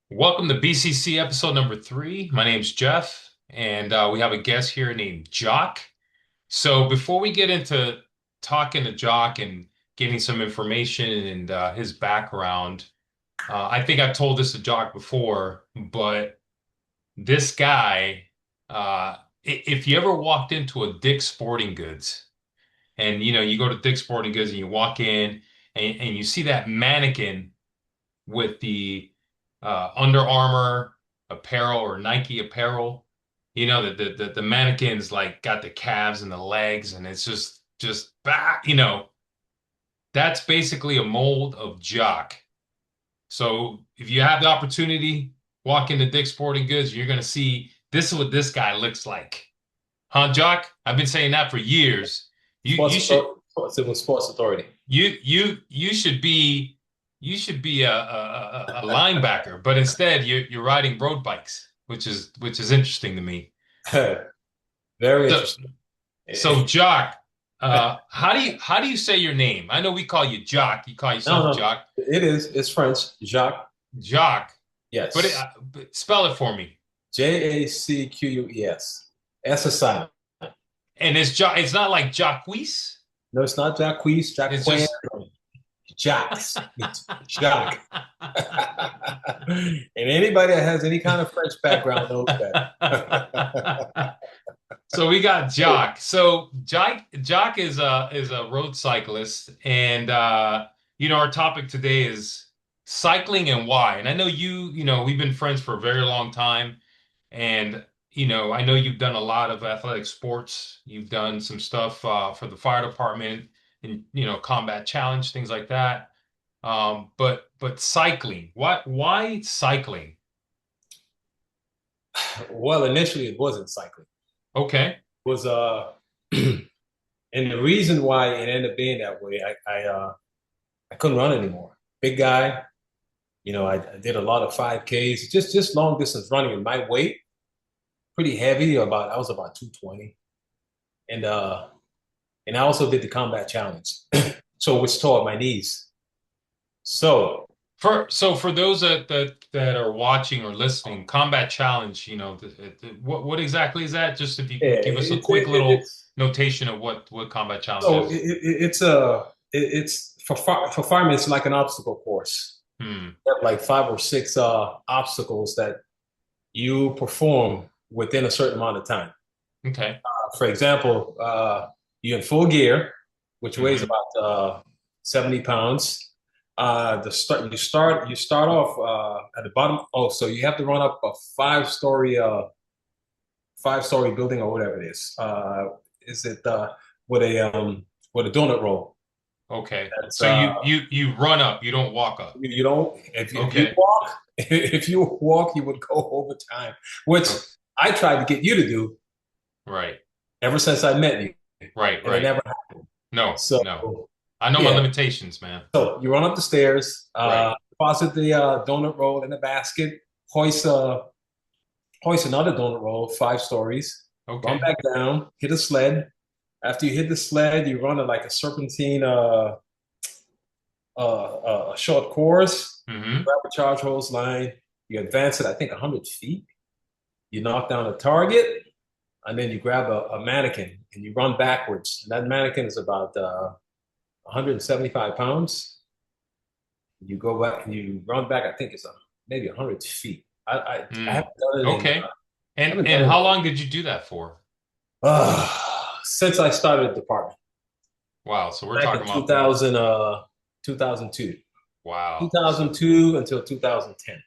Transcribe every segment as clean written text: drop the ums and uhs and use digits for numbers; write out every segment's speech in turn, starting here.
Welcome to BCC episode number 3. My name's Jeff, and we have a guest here named Jock. So before we get into talking to Jock and getting some information and his background, I think I've told this to Jock before, but this guy, if you ever walked into a Dick's Sporting Goods, and you go to Dick's Sporting Goods and you walk in and you see that mannequin with the Under Armour apparel or Nike apparel. The mannequins like got the calves and the legs, and it's just back. That's basically a mold of Jock. So if you have the opportunity, walk into Dick's Sporting Goods, you're gonna see this is what this guy looks like, huh, Jock? I've been saying that for years. You should Sports Authority. you should be. You should be a linebacker, but instead you're riding road bikes, which is interesting to me. Very So, interesting. so Jock, how do you say your name? I know we call you Jock. You call No, yourself no, Jock. it is. It's French. Jacques. Jock, Yes. but spell it for me. Jacques. S is silent. And it's Jock. It's not like Jacques. No, it's not Jacques. It's Jacques. just. Jacques. It's Jacques. And anybody that has any kind of French background knows that. So we got Jock. So Jock is a road cyclist, and our topic today is cycling and why. And I know we've been friends for a very long time, and I know you've done a lot of athletic sports. You've done some stuff for the fire department and combat challenge, things like that. But cycling, why cycling? Well, initially it wasn't cycling. Okay. It was and the reason why it ended up being that way, I couldn't run anymore. Big guy, I did a lot of 5Ks, just long distance running. And my weight, pretty heavy, I was about 220. And I also did the combat challenge. So which tore up my knees. So For those that are watching or listening, Combat Challenge, what exactly is that? Just if you yeah, can give us a quick little it's notation of what Combat Challenge so is. it's for firemen, it's like an obstacle course. Hmm. You have like five or six obstacles that you perform within a certain amount of time. Okay. For example, you're in full gear, which weighs Hmm. about 70 pounds. You start off at the bottom. Oh, so you have to run up a five story building or whatever it is. Is it with a donut roll? Okay. That's So you run up, you don't walk up. you don't if you Okay. walk if you walk you would go over time, which Oh, I tried to get you to do right. ever since I met you, Right. and it Right. never happened. No. So No. I know my yeah, limitations, man. so you run up the stairs, Right. deposit the donut roll in the basket, hoist another donut roll 5 stories, run Okay. back down, hit a sled. After you hit the sled, you run it like a serpentine, a short course. You Hmm. grab a charge hose line. You advance it, I think, 100 feet. You knock down a target, and then you grab a mannequin and you run backwards. And that mannequin is about 175 pounds. You go back and you run back. I think it's maybe 100 feet. I Hmm. haven't done it in. Okay. I And haven't and done how it long did you do that for? since I started the department Wow. So we're back talking in about 2002. wow. So 2002 until 2010.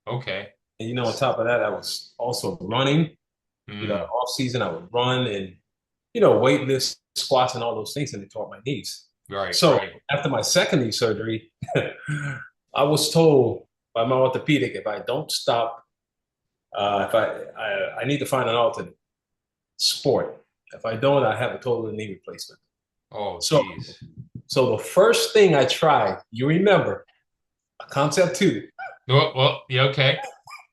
okay. And on top of that, I was also running. Mm, Off season, I would run and weightlifts, squats, and all those things, and they taught my knees. right, So right. after my second knee surgery, I was told by my orthopedic if I don't stop, if I need to find an alternate sport. If I don't, I have a total knee replacement. Oh, So, geez. so the first thing I tried, you remember, a concept two. Well, yeah, okay.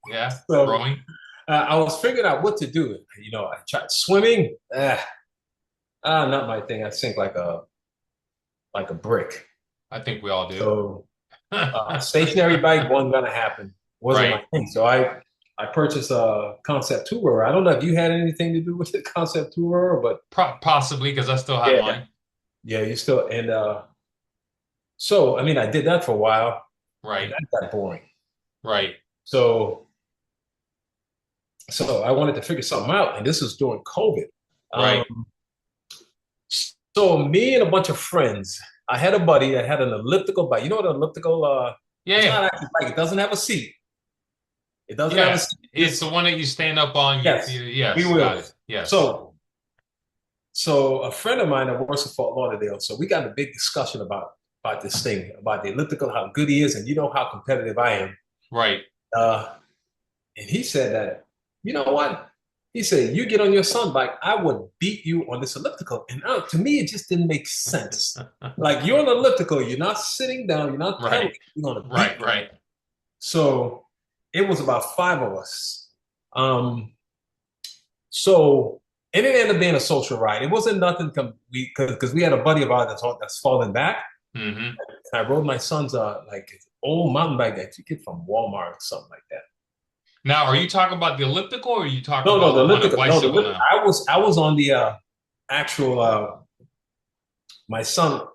Yeah, So rowing. I was figuring out what to do. I tried swimming. Not my thing. I sink like a brick. I think we all do. So stationary bike wasn't gonna happen. wasn't my Right. thing. So I purchased a Concept Tourer. I don't know if you had anything to do with the Concept Tourer, but Possibly because I still have yeah, mine. yeah, you still and so I mean I did that for a while and Right. that got boring. Right. So so I wanted to figure something out, and this was during COVID. Right. Um, so me and a bunch of friends, I had a buddy that had an elliptical bike. You know what an elliptical? Yeah. It's Yeah. not actually a bike. It doesn't have a seat. It doesn't have a Yeah. seat. It's the one that you stand up on. Yes, we Yes. Got will. it. Yes. So so a friend of mine that works in Fort Lauderdale, so we got a big discussion about this thing, about the elliptical, how good he is, and you know how competitive I am. Right. Uh, and he said that, you know what? He said, you get on your son bike, I would beat you on this elliptical. And to me, it just didn't make sense. Like you're on an elliptical, you're not sitting down, you're not pedaling, Right. you're gonna beat Right. me. Right. So it was about five of us. Um, so and it ended up being a social ride. It wasn't nothing because we had a buddy of ours that's fallen back. Hmm. And I rode my son's like old mountain bike that you get from Walmart or something like that. Now, are you talking about the elliptical or are you talking No, no, the about on a elliptical. No, bicycle now? I was on the actual my son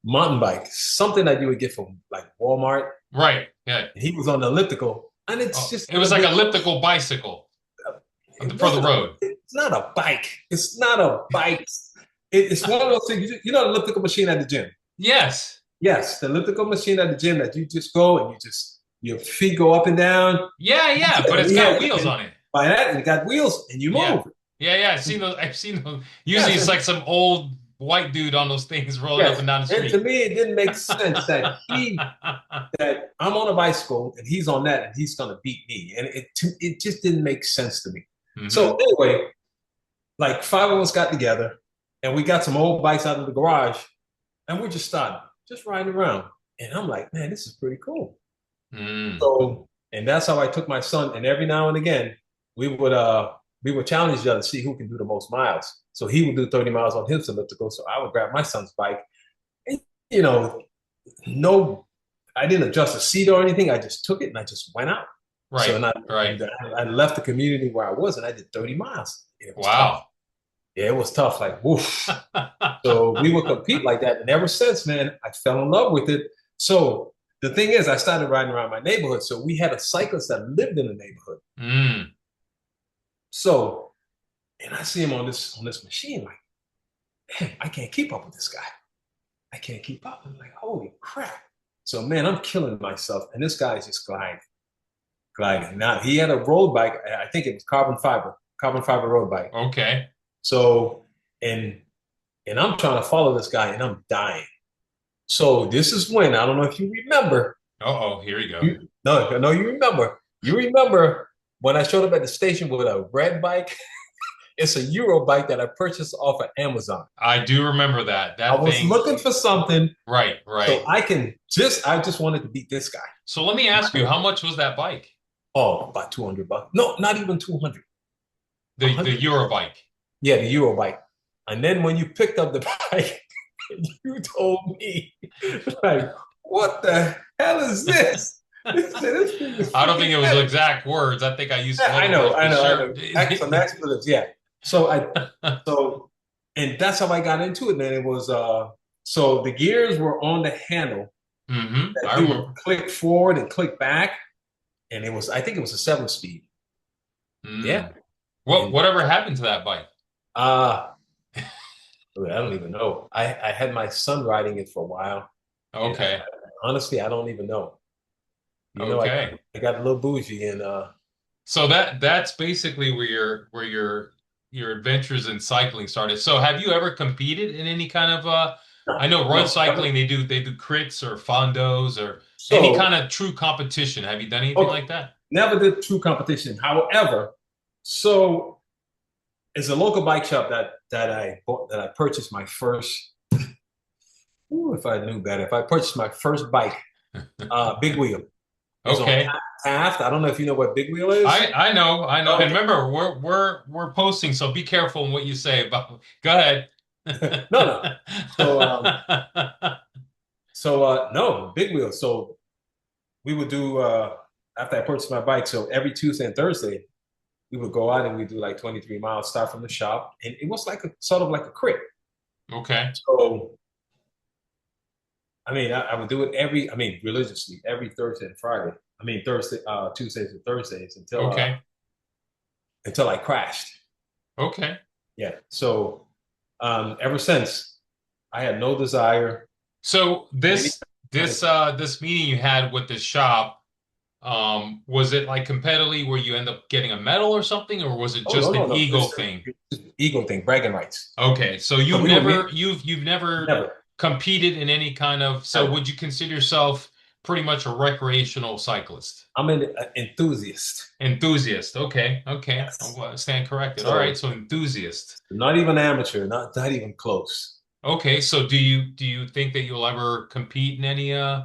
mountain bike, something that you would get from like Walmart. Right. Yeah. And he was on the elliptical, and it's Oh, just it was like elliptical bicycle it for the wasn't a, road. it's not a bike. It's not a bike. It's one of those things. You know, the elliptical machine at the gym. Yes. Yes, the elliptical machine at the gym that you just go and you just your feet go up and down. Yeah. Yeah. But And it's he got had wheels and on it. by that, you got wheels and you Yeah. move. Yeah. Yeah. I've seen those. I've seen those. Usually Yes, it's like some old white dude on those things rolling up yes. and down the And to street. me, it didn't make sense that I'm on a bicycle and he's on that and he's gonna beat me. And it just didn't make sense to me. So Hmm. anyway, like five of us got together and we got some old bikes out of the garage and we just started just riding around. And I'm like, man, this is pretty cool. Mm. So and that's how I took my son. And every now and again, we would we would challenge each other to see who can do the most miles. So he would do 30 miles on his elliptical. So I would grab my son's bike. And, you know, no, I didn't adjust the seat or anything. I just took it and I just went out. So Right. Right. I left the community where I was and I did 30 miles. It was tough. Wow. Yeah, it was tough. Like, woof. So we would compete like that. And ever since, man, I fell in love with it. So the thing is, I started riding around my neighborhood. So we had a cyclist that lived in the neighborhood. Mm. So, and I see him on this machine, like, man, I can't keep up with this guy. I can't keep up. I'm like, holy crap. So man, I'm killing myself. And this guy is just gliding. Now he had a road bike. I think it was carbon fiber road bike. Okay. So, and I'm trying to follow this guy and I'm dying. So this is when, I don't know if you remember. Uh-oh, here we go. No, you remember. You remember when I showed up at the station with a red bike? It's a Euro bike that I purchased off of Amazon. I do remember that. I That was thing. looking for something Right, so right. I just wanted to beat this guy. So let me ask you, how much was that bike? Oh, about 200 bucks. No, not even 200. The 100. Eurobike. Yeah, the Euro bike. And then when you picked up the bike, you told me, like, what the hell is this? This thing is I don't think freaking it was heavy. exact words. I think I used Yeah, some other words, I but know, I sure. know. Some expletives, yeah. So so, and that's how I got into it, man. It was, so the gears were on the handle Hmm. that I you would remember. click forward and click back. And I think it was a 7 speed. Yeah. Mm. And, Whatever happened to that bike? uh, I don't even know. I had my son riding it for a while. And Okay. honestly, I don't even know. You know, Okay. I got a little bougie and So that's basically where your adventures in cycling started. So have you ever competed in any kind of I know road no, cycling they do crits or fondos or any so kind of true competition. Have you done anything okay, like that? never did true competition. However, so it's a local bike shop that I bought that I purchased my first. Ooh, if I knew better, if I purchased my first bike, big wheel. It's on Okay. Taft. I don't know if you know what big wheel is. I know, I know. And Okay. remember, we're posting, so be careful in what you say about go ahead. No, no. So no, big wheel. So we would do after I purchased my bike, so every Tuesday and Thursday, we would go out and we do like 23 miles, start from the shop. And it was like a sort of like a crit. Okay. So, I mean, I would do it religiously every Thursday and Friday. Tuesdays and Thursdays Okay. until I crashed. Okay. Yeah. So, ever since, I had no desire. So Any kind of, this meeting you had with the shop, was it like competitively where you end up getting a medal or something, or was it oh no, just no, an no, ego thing? just ego thing, bragging rights. Okay, so So we were meeting, you've never never, competed in any kind of, so never. would you consider yourself pretty much a recreational cyclist? I'm an enthusiast. Enthusiast. Okay, okay. Yes. I'll stand corrected. All right, So so enthusiast. not even amateur, not even close. Okay, so do you think that you'll ever compete in any I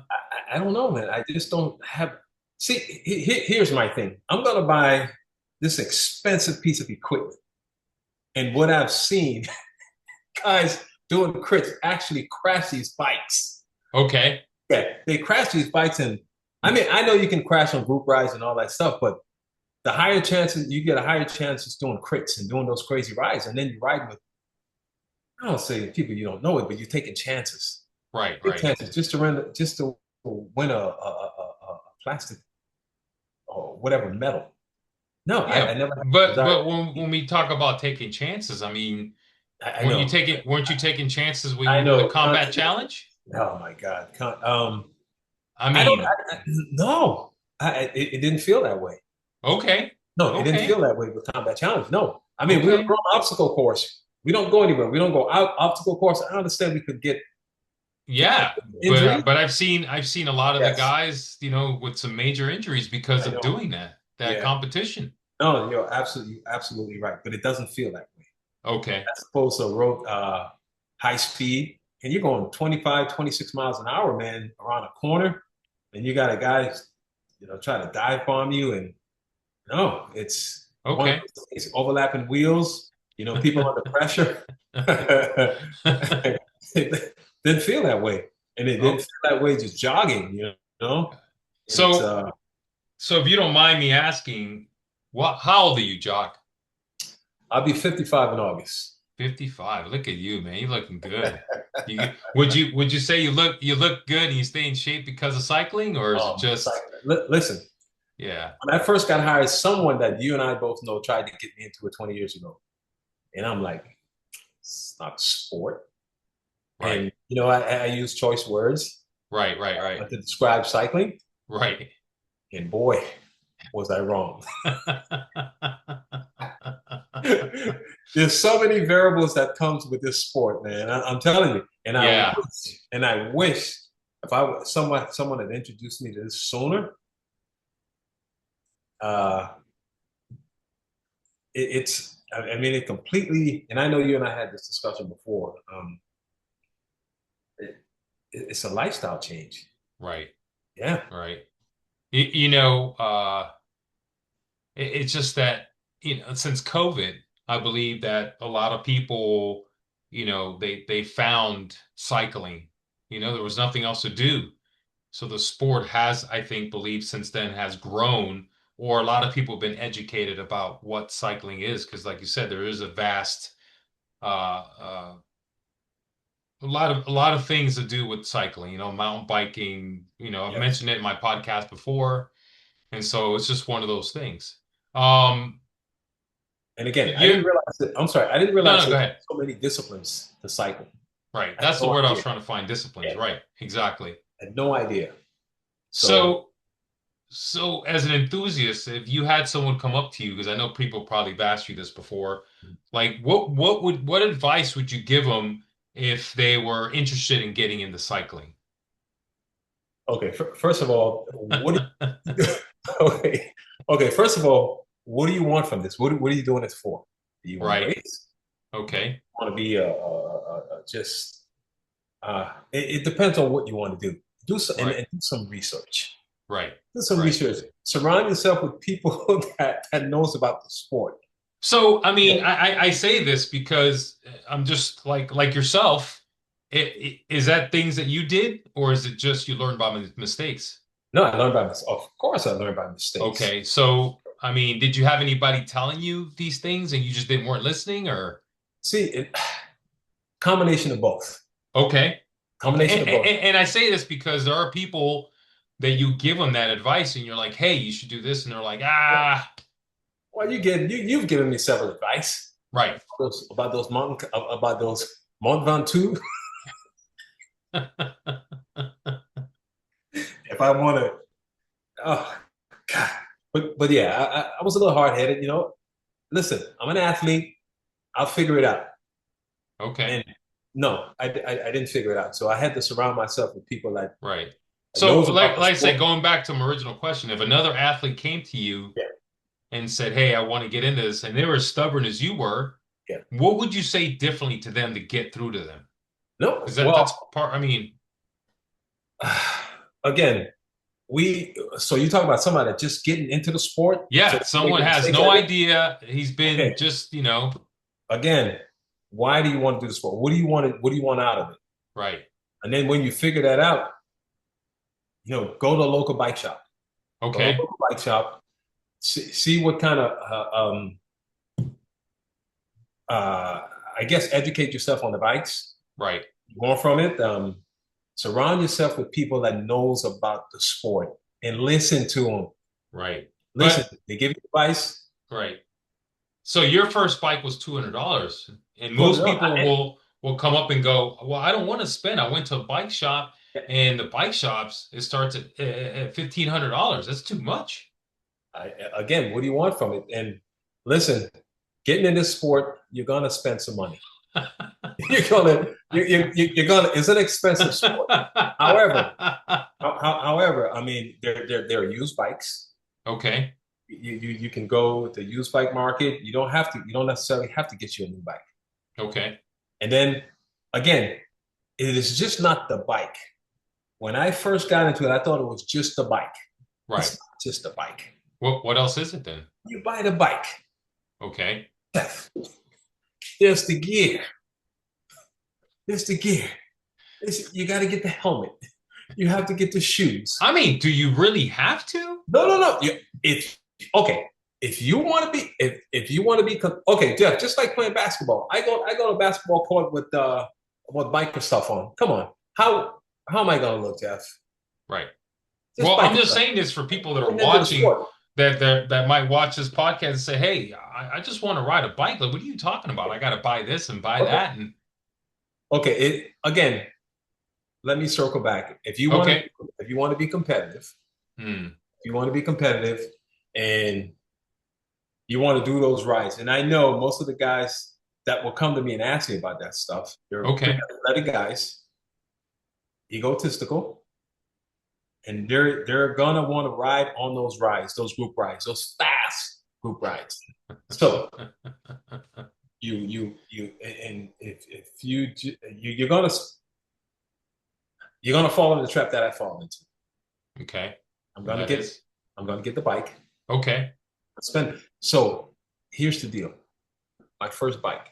don't know, man. I just don't have. See, here's my thing. I'm gonna buy this expensive piece of equipment, and what I've seen, guys doing crits actually crash these bikes. Okay. Yeah, they crash these bikes, and I mean, I know you can crash on group rides and all that stuff, but the higher chances you get a higher chance just doing crits and doing those crazy rides, and then you ride with I don't say people you don't know it, but you're taking chances, Right, big right. chances, just to win a plastic or whatever medal. No, I Yeah, never had a desire. but when we talk about taking chances, I mean, I know, weren't you taking chances when you I were doing the know. combat challenge? Oh my God, I I don't. mean, No, it didn't feel that way. okay, No, it didn't okay, feel that way with combat challenge. No, I mean we were okay. on obstacle course. We don't go anywhere. We don't go out obstacle course. I understand we could get Yeah, injuries. but I've seen a lot of the Yes, guys, with some major injuries because I of know. doing that Yeah. competition. No, you're absolutely right. But it doesn't feel that way. Okay. As opposed to road high speed, and you're going 25, 26 miles an hour, man, around a corner, and you got a guy, trying to dive bomb you, and no, it's one of Okay. those things, overlapping wheels, people under pressure. It didn't feel that way, and it didn't Oh, feel that way just jogging, and it's so so if you don't mind me asking, how old are you, Jock? I'll be 55 in August. 55. Look at you, man. You're looking good. Would you say you look good and you stay in shape because of cycling, or is it just Listen, yeah, when I first got hired, someone that you and I both know tried to get me into it 20 years ago. And I'm like, it's not sport. right, And, I use choice words right, right, right, to describe cycling. right. And boy, was I wrong. There's so many variables that comes with this sport, man. I'm telling you. Yeah. And I wish if someone had introduced me to this sooner, uh, I mean, it completely, and I know you and I had this discussion before. It, it's a lifestyle change. Right, Yeah. right. You know, it's just that, since COVID, I believe that a lot of people, they found cycling. There was nothing else to do. So the sport has, I think, believed since then has grown, or a lot of people have been educated about what cycling is, because like you said, there is a vast, uh, uh, a lot of things to do with cycling, mountain biking, I've Yes. mentioned it in my podcast before. And so it's just one of those things. Um, And again, I you, didn't realize that. I'm sorry, I didn't no, realize no, there go were ahead. so many disciplines to cycle. Right. I had That's the no word I was idea. trying to find, disciplines. Yeah, Right. Exactly. I had no idea. So, So, so as an enthusiast, if you had someone come up to you, because I know people probably have asked you this before, like what advice would you give them if they were interested in getting into cycling? okay, first of all, okay, okay, first of all, what do you want from this? What are you doing this for? Do you want to Right. race? Okay. Want to be just, it depends on what you want to do. Do some, Right. and do some research. Right. Do some Right. research. Surround yourself with people that knows about the sport. So, I mean, Yeah. I say this because I'm just like yourself. Is that things that you did, or is it just you learned by mistakes? No, I learned by mistakes. Of course, I learned by mistakes. Okay. So, I mean, did you have anybody telling you these things and you just didn't weren't listening or? See, combination of both. Okay. Okay. Combination of both. And I say this because there are people that you give them that advice and you're like, hey, you should do this. And they're like, ah, Well, you've given me several advice right. about those mountain about those Mont Ventoux. If I want to, oh God. But yeah, I was a little hard headed. Listen, I'm an athlete. I'll figure it out. Okay. And no, I didn't figure it out. So I had to surround myself with people Right. that So, knows about the like I said, sport. going back to my original question, if another athlete came to you Yeah, and said, hey, I want to get into this, and they were as stubborn as you were, yeah. what would you say differently to them to get through to them? No, Because that's well, part, I mean, again, so you talk about somebody just getting into the sport, so yeah, they can make someone the has mistakes no I did. idea. He's been Okay, just, again, why do you want to do the sport? What do you want out of it? right. And then when you figure that out, go to a local bike shop. Go to a Okay. local bike shop. See what kind of I guess educate yourself on the bikes. Right. More from it. Surround yourself with people that knows about the sport and listen to them. Right. Listen, But, they give you advice. right. So your first bike was $200, and Put it most up. people will come up and go, "Well, I don't want to spend. I went to a bike shop, and the bike shops it starts at $1,500. That's too much." Again, what do you want from it? And listen, getting in this sport, you're gonna spend some money. You're gonna. It's an expensive sport. However, I mean, there are used bikes. Okay. You can go to the used bike market. You don't necessarily have to get you a new bike. Okay. And then again, it is just not the bike. When I first got into it, I thought it was just the bike. It's Right. not just the bike. What else is it then? You buy the bike. Okay. There's the gear. There's the gear. You got to get the helmet. You have to get the shoes. I mean, do you really have to? No, no, no. If okay, if you want to be, if you want to be, okay, Jeff. Just like playing basketball, I go to a basketball court with biker stuff on. Come on, how am I gonna look, Jeff? Right. Just Well, I'm biker just stuff. saying this for people that are Getting into the watching sport. that might watch this podcast and say, "Hey, I just want to ride a bike. Like, what are you talking about? I got to buy this and buy Okay, that." And okay. Again, let me circle back. okay. If you want to be competitive, Hmm. if you want to be competitive, and you want to do those rides, and I know most of the guys that will come to me and ask me about that stuff, they're pretty Okay. athletic guys, egotistical, and they're gonna want to ride on those rides, those group rides, those fast group rides. So and if you're gonna fall in the trap that I fall into. Okay. I'm And gonna that get is I'm gonna get the bike. okay. Spend so here's the deal. My first bike,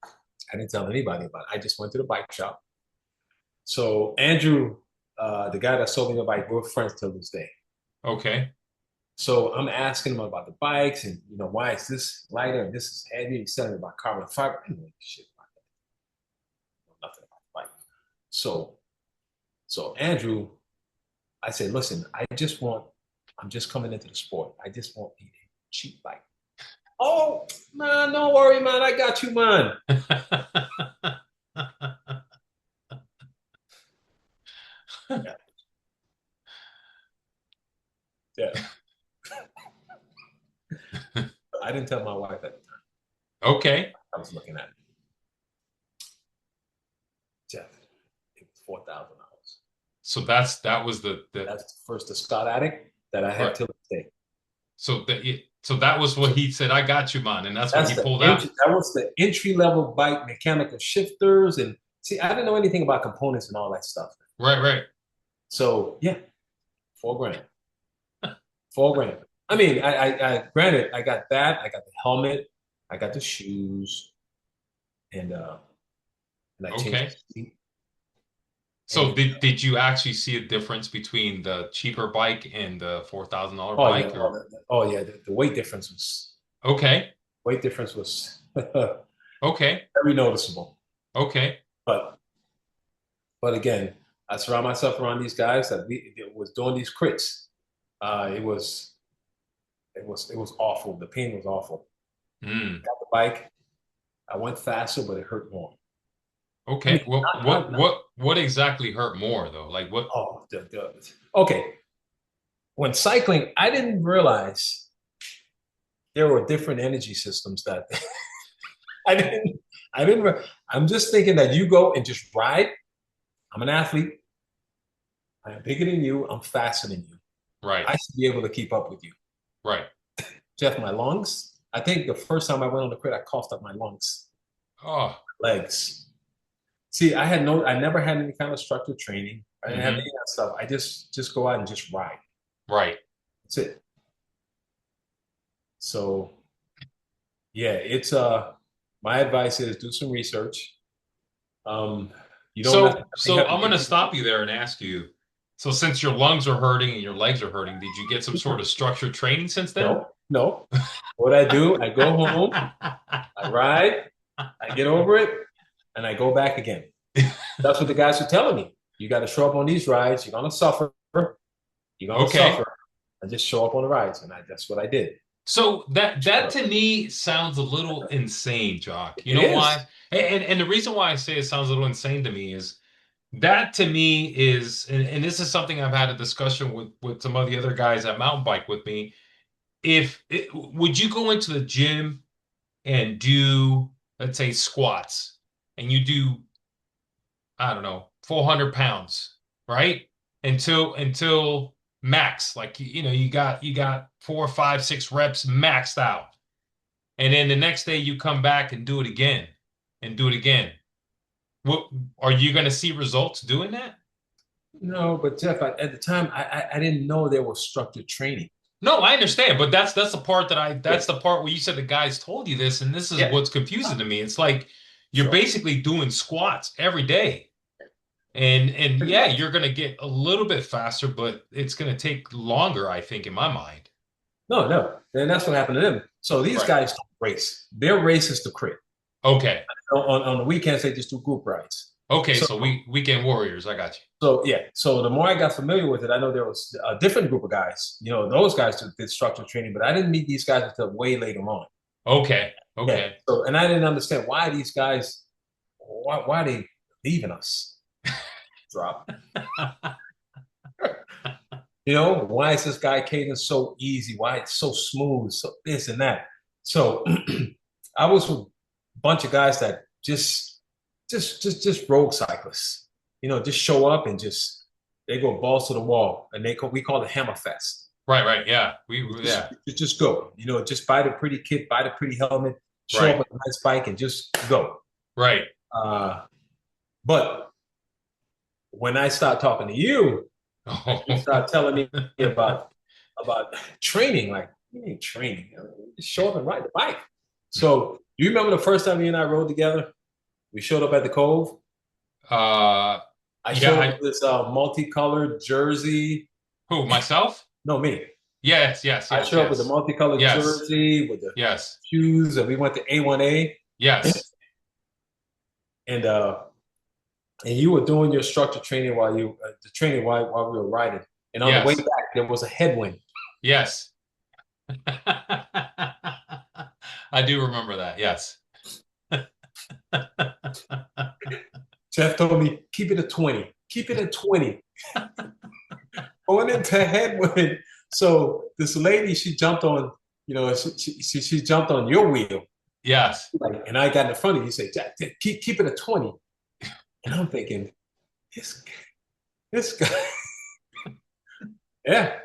I didn't tell anybody about it. I just went to the bike shop. So Andrew, the guy that sold me the bike, we're friends till this day. Okay. So I'm asking him about the bikes and why is this lighter and this is heavy. He's telling me about carbon fiber. I didn't know shit about that. I know nothing about the bike. So Andrew, I said, listen, I'm just coming into the sport. I just want a cheap bike. Oh man, don't worry, man. I got you, man. Yeah, yeah. I didn't tell my wife at the time. Okay. I was looking at it. Jeff, it was $4,000. So that was the That's the first Scott Addict that I have right. till this day. So that was what he said. I got you, man, and that's what That's he the pulled out. entry. That was the entry level bike, mechanical shifters, and see, I didn't know anything about components and all that stuff. Right. Right. So yeah, 4 grand, 4 grand. I mean, granted, I got that. I got the helmet. I got the shoes, and I changed Okay. the seat. So And did you actually see a difference between the cheaper bike and the $4,000 oh yeah, bike or the okay. weight difference was Okay. very noticeable. Okay. But again, I surround myself around these guys that was doing these crits. It was awful. The pain was awful. Mm. Got the bike. I went faster, but it hurt more. I mean, Okay. Well, what exactly hurt more though? Like what? oh, okay. When cycling, I didn't realize there were different energy systems that I didn't, I didn't, I'm just thinking that you go and just ride. I'm an athlete. I'm bigger than you. I'm faster than you. Right. I should be able to keep up with you. Right. Jeff, my lungs. I think the first time I went on the crit, I coughed up my lungs, Oh. legs. See, I never had any kind of structured training. I didn't have any of Hmm. that stuff. I just go out and just ride. Right. That's it. So yeah, it's my advice is do some research. Um, you don't necessarily So have to I'm get gonna people. stop you there and ask you. So since your lungs are hurting and your legs are hurting, did you get some sort of structured training since then? No, no. What I do, I go home, I ride, I get over it, and I go back again. That's what the guys are telling me. You got to show up on these rides. You're gonna suffer. You're gonna Okay. suffer. And just show up on the rides, and that's what I did. So that So to me sounds a little insane, Jock. You it know is. why? And the reason why I say it sounds a little insane to me is that to me is, and this is something I've had a discussion with some of the other guys that mountain bike with me. Would you go into the gym and do, let's say, squats, and you do, I don't know, 400 pounds, right? Until max, like you got 4, 5, 6 reps maxed out. And then the next day you come back and do it again and do it again. What are you going to see results doing that? No, but Jeff, at the time, I didn't know there was structured training. No, I understand, but that's the part Yeah, that's the part where you said the guys told you this, and this is yeah, what's confusing to me. It's like you're sure, basically doing squats every day. And pretty yeah, much. you're gonna get a little bit faster, but it's gonna take longer, I think, in my mind. No, no, and that's what happened to them. So these Right. guys don't race. Their race is to crit. Okay. On the weekends, they just do group rides. Okay, So so weekend warriors, I got you. yeah. So the more I got familiar with it, I know there was a different group of guys. You know, those guys did structured training, but I didn't meet these guys until way later on. Okay. Yeah. Okay. So and I didn't understand why these guys, why they leaving us drop. You know, why is this guy Caden so easy? Why it's so smooth? So this and that. So I was with a bunch of guys that just road cyclists. You know, just show up and just they go balls to the wall, and we call it hammer fest. Right, right. Yeah. Just Yeah. just go. You know, just buy the pretty kit, buy the pretty helmet, show up Right. with a nice bike, and just go. Right. Uh, but when I start talking to you, and you start telling me about training, like you need training. You know, just show up and ride the bike. So you remember the first time you and I rode together? We showed up at the Cove. Uh I yeah, showed up with this multicolored jersey. who, myself? No, me. Yes, yes, I yes, showed up with the yes. multicolored Yes. jersey with the Yes. shoes, and we went to A1A, Yes. and you were doing your structure training the training while we were riding. And on the way Yes. back, there was a headwind. Yes. I do remember that. Yes. Jeff told me, keep it at 20. Keep it at 20. Going into headwind. So this lady, she jumped on, you know, she jumped on your wheel. Yes. Like, and I got in front of you, say, Jack, keep it at 20. And I'm thinking, this, this guy, yeah,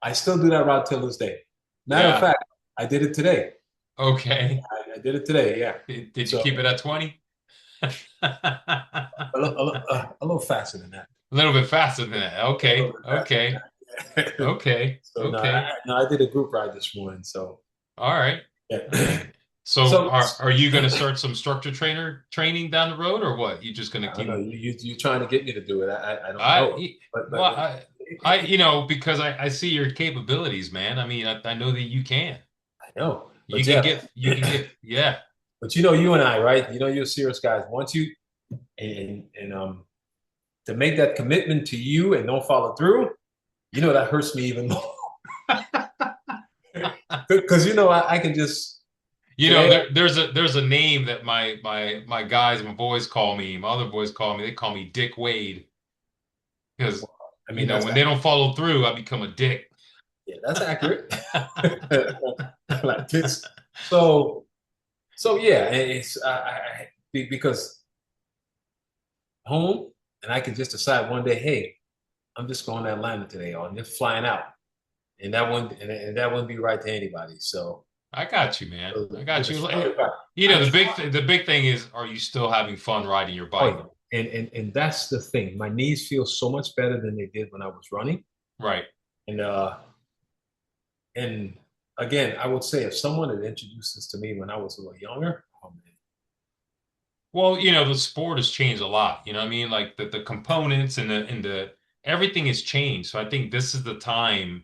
I still do that route till this day. Matter of Yeah. fact, I did it today. Okay. I did it today, yeah. Did you So keep it at 20? a little faster than that. A little bit faster than that. A little Okay. bit faster Okay. than that. Okay. So no, Okay. I did a group ride this morning. So All right. yeah. All right. So So are you going to start some structure trainer training down the road or what? You just going to I don't know. keep You're trying to get me to do it. I don't know. I But well I you know because I see your capabilities, man. I mean, I know that you can. I know. But Jeff, You can get yeah. but you and I, right? You're serious guys. Once you and to make that commitment to you and don't follow through, that hurts me even more. Because I can just You know, today. there's a name that my guys, my boys call me, my other boys call me. They call me Dick Wade because I you mean, know when they don't follow through, I become a dick. that's accurate. Like this. So yeah, it's because home, and I can just decide one day, hey, I'm just going to Atlanta today, or I'm just flying out, and that wouldn't be right to anybody. So, I got you, man. I got with a you. structured bike, You I know, try. the big thing is, are you still having fun riding your Oh bike? yeah, and that's the thing. My knees feel so much better than they did when I was running, Right. and and again, I would say if someone had introduced this to me when I was a little younger, oh man, Well, you know, the sport has changed a lot. You know what I mean? Like the components and the everything has changed. So I think this is the time,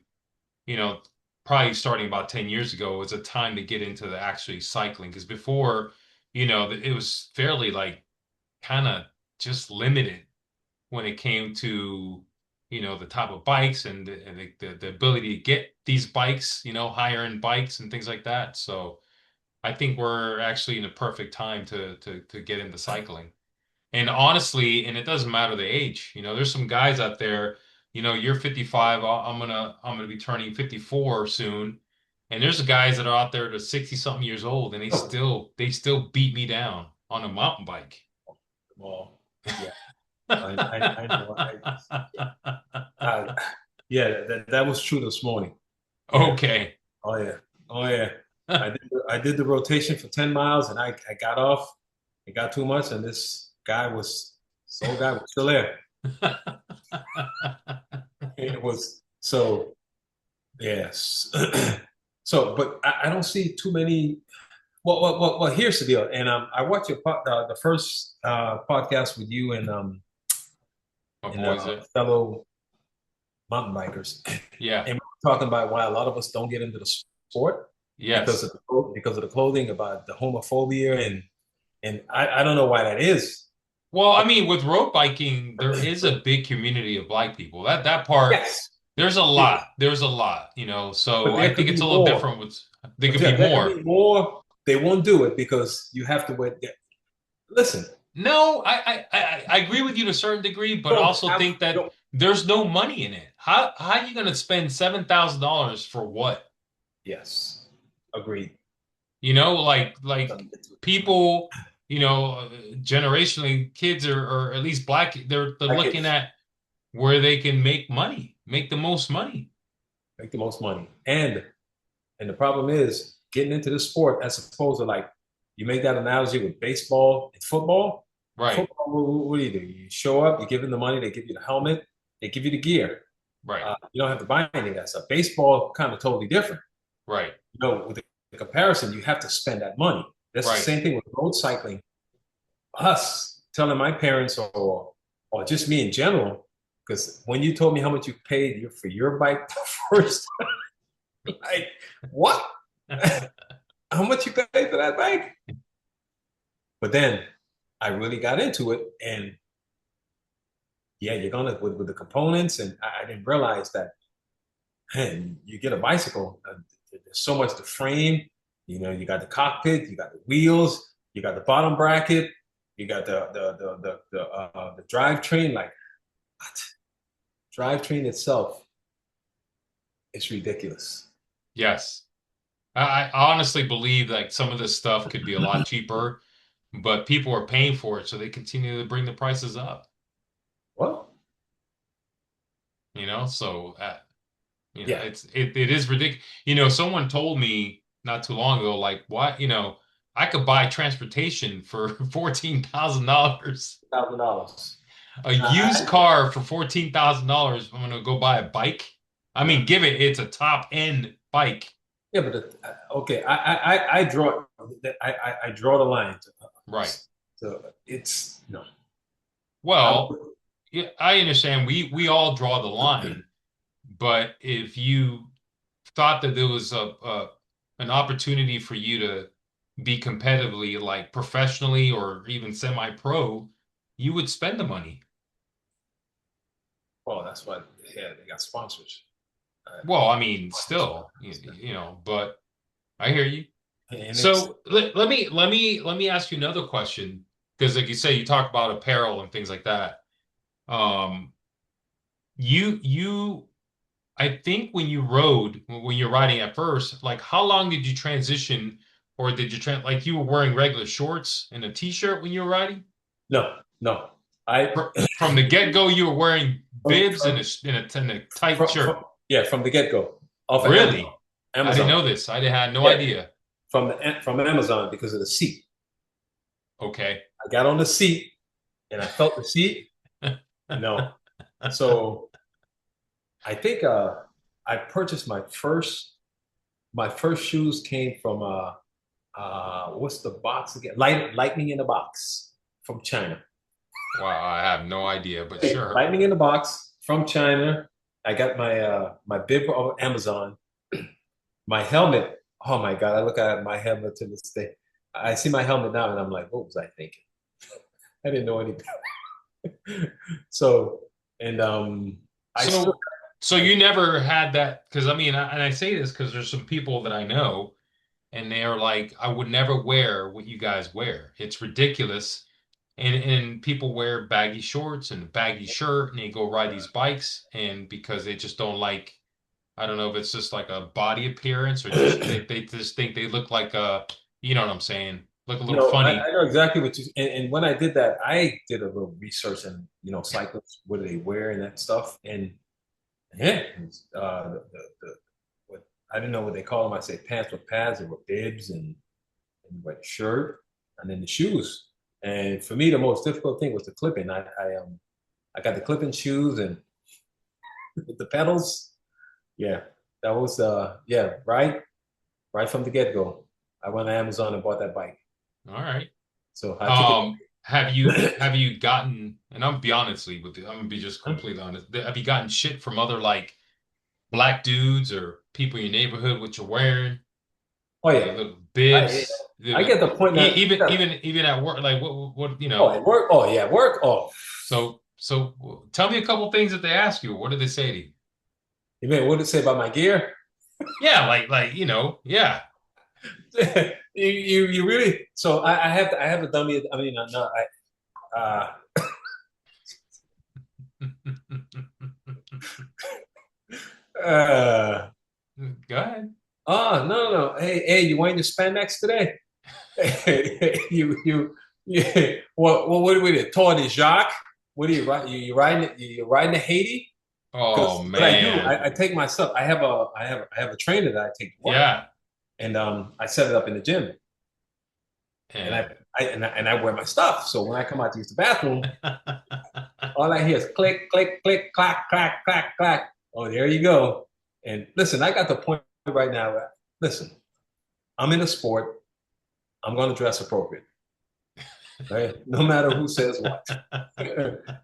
you know, probably starting about 10 years ago was a time to get into the actually cycling. Because before, you know, it was fairly like kind of just limited when it came to, you know, the type of bikes and the ability to get these bikes, you know, higher end bikes and things like that. So I think we're actually in a perfect time to get into cycling. And honestly, and it doesn't matter the age. You know, there's some guys out there, you know, you're 55, I'm gonna be turning 54 soon. And there's guys that are out there that are 60 something years old and they still beat me down on a mountain bike. well, yeah, I know. I, yeah, that was true this morning. Yeah. Okay. Oh yeah. Oh yeah. I did the rotation for 10 miles and I got off. I got too much and this old guy was still there. It was so yes. So but I don't see too many well here's the deal. And I watched the first podcast with you My and boys are, fellow mountain bikers. yeah. And we're talking about why a lot of us don't get into the sport Yes. because of the clothing, about the homophobia, and I don't know why that is. Well, I mean, with road biking, there is a big community of black people. That part, Yes, there's a yeah, lot. There's a lot, you know. So but I there think could it's be a little more. different with there But could yeah, be there could more. be more. They won't do it because you have to wear. Listen, No, I agree with you to a certain degree, but you I don't also have. think You that don't, there's no money in it. How are you going to spend $7,000 for what? yes, agreed. You know, like Doesn't get to it. people, you know, generationally, kids or at least black, they're Like looking it's at where they can make money, make the most money. make the most money, and the problem is getting into the sport as opposed to like you make that analogy with baseball and football. Right, Football, what do? You show up, you give them the money, they give you the helmet, they give you the gear. right, You don't have to buy any of that stuff. Baseball, kind of totally different. right, With the comparison, you have to spend that money. That's the right. same thing with road cycling. Us telling my parents or just me in general, because when you told me how much you paid for your bike the first, like what? How much you paid for that bike? But then I really got into it, and yeah, you're gonna with the components, and I didn't realize that. Man, you get a bicycle, there's so much to frame. You got the cockpit, you got the wheels, you got the bottom bracket, you got the drivetrain. Like what? Drivetrain itself is ridiculous. Yes. I honestly believe like some of this stuff could be a lot cheaper, but people are paying for it, so they continue to bring the prices up, Well, you know? So, you know, yeah, it is ridiculous. You know, someone told me not too long ago, like, what, you know, I could buy transportation for $14,000. $1,000. A used I, car for $14,000. I'm gonna go buy a bike. I mean, give it, it's a top end bike. Yeah, but okay, I draw I draw the line. Right. So it's no. I Well, yeah, I understand we all draw the line, but if you thought that there was a an opportunity for you to be competitively, like professionally or even semi-pro, you would spend the money. well, that's what yeah they got sponsors. Well, I mean, still, but I hear you. And it's So let me ask you another question because, like you say, you talk about apparel and things like that. Um, you I think when you rode, when you're riding at first, like how long did you transition, or did you like you were wearing regular shorts and a t-shirt when you were riding? no. I From the get-go, you were wearing from bibs and from a tight from shirt. yeah from the get go off of Amazon. Really? I didn't Amazon. know this. I didn't had no Yeah, idea. from Amazon because of the seat. Okay. I got on the seat and I felt the seat. No, so I think I purchased my first shoes came from what's the box again? Lightning in the box from China. Wow, I have no idea, but Hey, sure. Lightning in the box from China. I got my bib on Amazon. My helmet. Oh my God! I look at my helmet to this day. I see my helmet now, and I'm like, what was I thinking? I didn't know anything. So, and I still. So, so you never had that because I mean, and I say this because there's some people that I know, and they're like, I would never wear what you guys wear. It's ridiculous. And people wear baggy shorts and a baggy shirt, and they go ride these bikes, and because they just don't like, I don't know if it's just like a body appearance or just they just think they look like you know what I'm saying, look a little No, I funny. know exactly what you. And when I did that, I did a little research and cyclists, what do they wear and that stuff. And yeah, what I didn't know what they call them. I say pants with pads. They were bibs and what shirt, and then the shoes. And for me, the most difficult thing was the clipping. I got the clipping shoes and with the pedals. Yeah, that was yeah right from the get go. I went to Amazon and bought that bike. All right. So I took it. Have you gotten, and I'm be honestly with you, I'm gonna be just completely honest. Have you gotten shit from other like black dudes or people in your neighborhood what you're wearing? Oh Like yeah, little I bibs, I get the point that even at work, like what oh at work. Oh yeah, work. Oh, So tell me a couple things that they ask you. What do they say to you? you mean what did it say about my gear? Yeah, like You really? So I have a dummy. I mean, no, uh, Go ahead. oh no. Hey, you wearing the spandex today? You what are we the Tour de Jacques? What are you riding? You riding to Haiti? Oh Because what I do, man. I take myself. I have a trainer that I take to work, Yeah. and I set it up in the gym, and I, And I wear my stuff. So when I come out to use the bathroom, all I hear is click, click, click, clack, clack, clack, clack. Oh, there you go. And listen, I got the point right now. Listen, I'm in a sport. I'm going to dress appropriate, right? No matter who says what.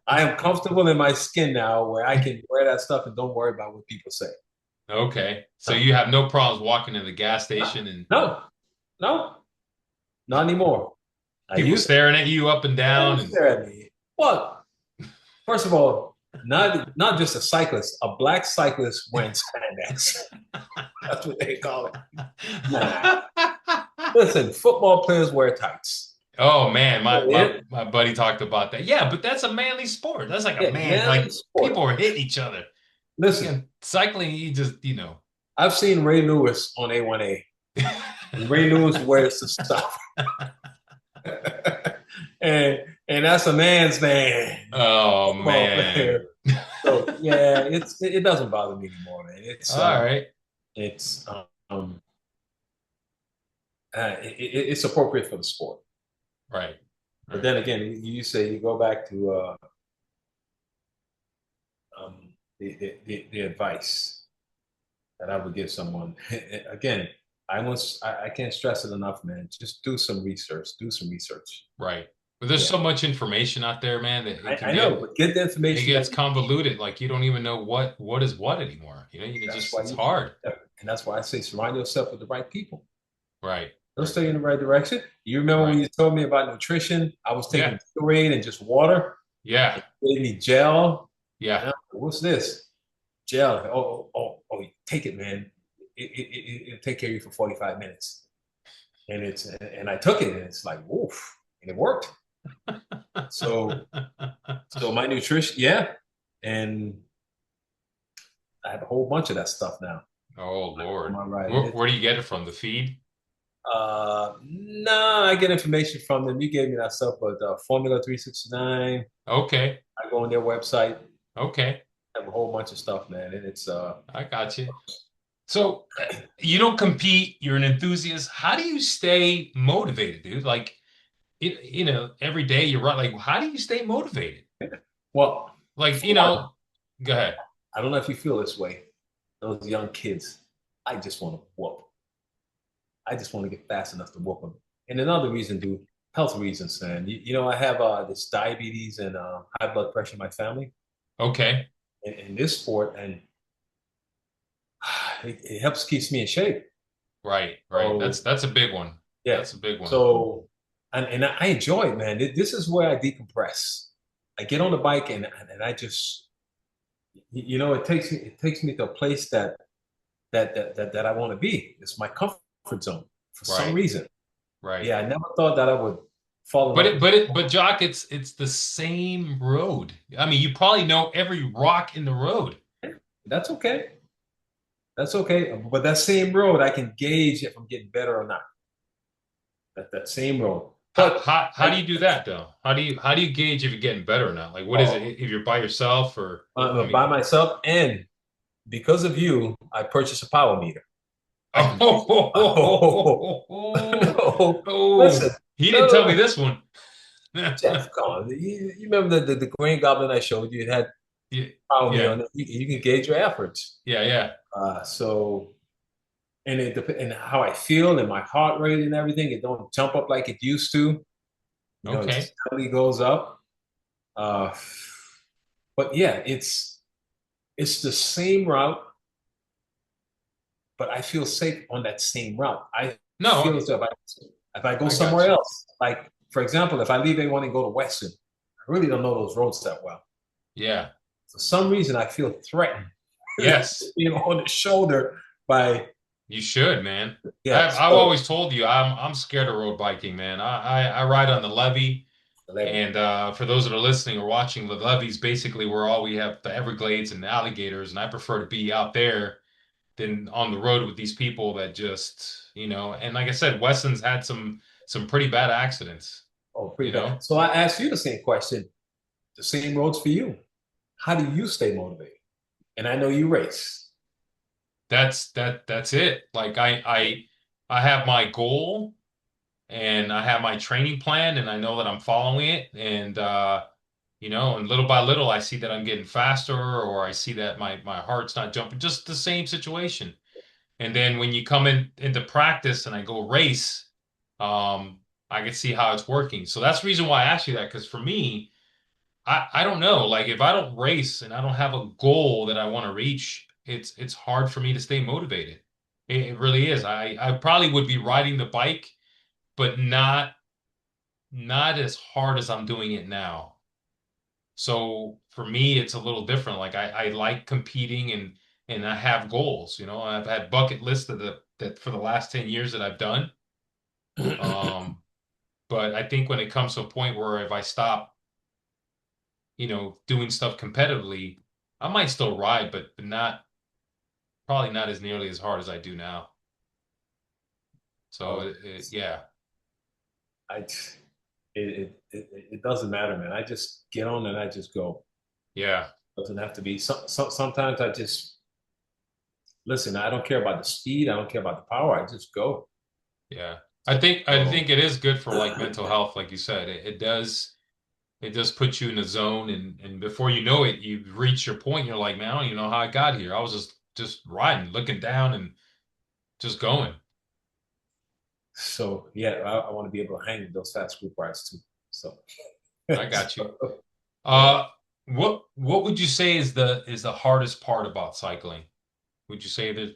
I am comfortable in my skin now where I can wear that stuff and don't worry about what people say. okay. So No, you have no problems walking in the gas no, station and no, no, not anymore. I people used to staring at you up and down and stare at me. Well, first of all, not just a cyclist, a black cyclist wearing spandex. That's what they call it. Nah. Listen, football players wear tights. Oh man, my, my Yeah, my buddy talked about that. Yeah, but that's a manly sport. That's like a yeah, man, manly like people sport. are hitting each other. Listen, Again, cycling, you just, I've seen Ray Lewis on A1A. And Ray Lewis wears the stuff. and that's a man's man, Oh football man. player. So yeah, it doesn't bother me anymore, man. All right. It's it's appropriate for the sport. Right. But Right. then again, you say you go back to the advice that I would give someone. Again, I can't stress it enough, man. Just do some research. Do some research. Right. But there's Yeah, so much information out there, man, that I know, but get the it information gets that you need. convoluted. Like you don't even know what is what anymore. You know, you That's just why it's you, hard. yeah, and that's why I say surround yourself with the right people. Right. They'll Right. stay in the right direction. You remember when Right. you told me about nutrition? I was taking Yeah. Gatorade and just water. Yeah. And you gave me gel. Yeah. And I'm like, what's this? Gel. Oh, take it, man. It'll take care of you for 45 minutes. And I took it and it's like, woof. And it worked. So so my nutrition, yeah. And I have a whole bunch of that stuff now Oh on Lord. my right. And Where do you get it from? The feed? no, I get information from them. You gave me that stuff, but Formula 369, Okay. I go on their website, Okay. have a whole bunch of stuff, man. And it's I got you. So you don't compete, you're an enthusiast. How do you stay motivated, dude? Like every day you're right. Like, how do you stay motivated? well, Like, for one, go ahead. I don't know if you feel this way. Those young kids, I just want to whoop. I just want to get fast enough to whoop them. And another reason, dude, health reasons, man. I have this diabetes and high blood pressure in my family. Okay. In this sport, and it helps keeps me in shape. Right, right. So That's a big one. yeah, That's a big one. so and I enjoy it, man. This is where I decompress. I get on the bike and I just it takes me to a place that I want to be. It's my comfort zone for some Right, reason. right. Yeah, I never thought that I would fall in love with. But Jock, it's the same road. I mean, you probably know every rock in the road. That's okay. That's okay. But that same road, I can gauge if I'm getting better or not. That same road. But How do I, you do that though? How do you gauge if you're getting better or not? Like, what is it? oh, If you're by yourself or I I'm mean, by myself, and because of you, I purchased a power meter. I can read. oh, Oh, listen, oh, he didn't tell me no, this one. Jeff, come on. You remember the Green Goblin I showed you? It had Yeah, power meter yeah, on it. You can gauge your efforts. yeah, yeah. So and and how I feel and my heart rate and everything, it don't jump up like it used to. It Okay. steadily goes up. Uh, but yeah, it's the same route, but I feel safe on that same route. I No, feel as though if I go I got somewhere you. else, like for example, if I leave A1 and go to Western, I really don't know those roads that well. Yeah. For some reason, I feel threatened Yes. being on the shoulder by You should, man. yeah. I've So always told you I'm scared of road biking, man. I ride on the levee, and for those that are listening or watching, the levee's basically where all we have the Everglades and the alligators, and I prefer to be out there than on the road with these people that just, and like I said, Weston's had some pretty bad accidents, oh, you pretty bad. know. So I asked you the same question. The same roads for you. How do you stay motivated? And I know you race. That's it. Like I have my goal and I have my training plan and I know that I'm following it and and little by little I see that I'm getting faster or I see that my heart's not jumping, just the same situation. And then when you come into practice and I go race, I can see how it's working. So that's the reason why I asked you that, because for me, I don't know. Like if I don't race and I don't have a goal that I want to reach, it's hard for me to stay motivated. It really is. I probably would be riding the bike, but not as hard as I'm doing it now. So for me, it's a little different. Like I like competing and I have goals. I've had bucket lists that for the last 10 years that I've done. Um, but I think when it comes to a point where if I stop, doing stuff competitively, I might still ride, but not probably not as nearly as hard as I do now. So Oh, yeah, I it doesn't matter, man. I just get on and I just go. yeah, Doesn't have to be. Sometimes I just listen. I don't care about the speed. I don't care about the power. I just go. yeah. I think So it is good for like mental health, like you said. It does put you in a zone, and before you know it, you've reached your point. You're like, man, I don't even know how I got here. I was just riding, looking down, and just going. So yeah, I want to be able to hang with those fast group rides too. So, I got you. so yeah. Uh, what would you say is the hardest part about cycling? Would you say that